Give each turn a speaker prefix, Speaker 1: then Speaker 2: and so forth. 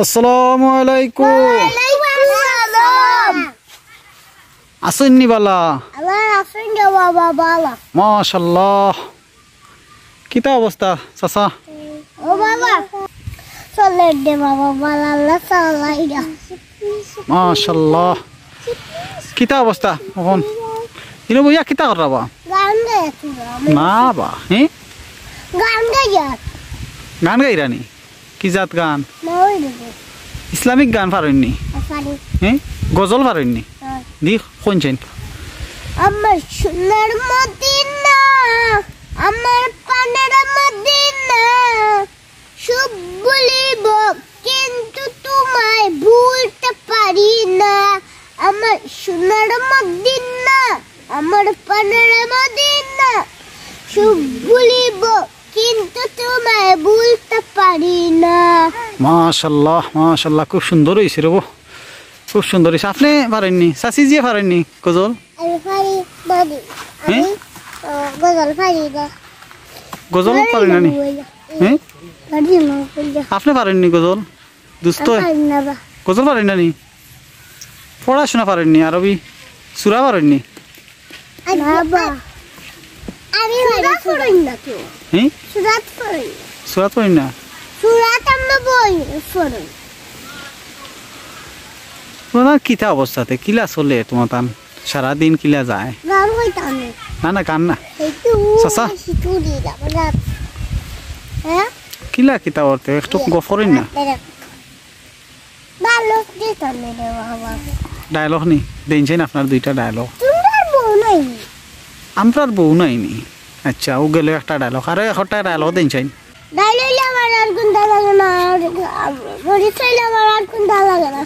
Speaker 1: আসসালামু আলাইকুম। আসেননি বালা? মাশাআল্লাহ। কিতা অবস্থা চাচা? মাশাআল্লাহ। কিতা অবস্থা এখন? ইনো বইয়া কিতা করবা? না বা হ্যাঁ গান গাইরানি? কি জাত গান? ইসলামিক গান পারেননি? হ্যাঁ গজল পারেননি? দি কোনছেন?
Speaker 2: আমার সোনার মদিনা, আমার প্রাণের মদিনা, সব বলিব কিন্তু তোমায় ভুলতে পারি না। আমার সোনার মদিনা, আমার প্রাণের মদিনা, সব বলিব কিন্তু তোমায় ভুলতে পারি না।
Speaker 1: মাশাআল্লাহ মাশাআল্লাহ, খুব সুন্দর হয়েছে রে, খুব সুন্দর হয়েছে। আপনি পারেননি? চাচি জিয়ে পারেননি গজল?
Speaker 2: আমি পারি দাদি, আমি গজল পারি না।
Speaker 1: গজল পারেন না? হ্যাঁ আপনি পারেননি গজল? দুস্থ গজল পারেন না নি? পড়াশোনা পারেননি? আরবি সুরা পারেননি?
Speaker 2: আমি সুরাত পড়ি না তো।
Speaker 1: হ্যাঁ
Speaker 2: সুরাত পড়ি।
Speaker 1: সুরাত পড়েন না?
Speaker 2: সুরাত আমরা বই পড়ি।
Speaker 1: তোমার কিতা অবস্থাতে কিলা চলে তোমার তান? সারাদিন কিলা যায়?
Speaker 2: গান হইতাম
Speaker 1: না না গান না চাচা,
Speaker 2: হ্যাঁ
Speaker 1: কিলা কিতা করতে একটু গফরেন না? ডায়লগ নি দেনছেন আপনার দুইটা ডায়লগ? আমরার বউ নাইনি? আচ্ছা ও গেলে একটা ডায়লগ আর একটা ডায়লগ দেনছেন?
Speaker 2: ডায়লগ আমার আর কোন লাগে না, বড়ি চাইলে আমার আর কোন লাগে না।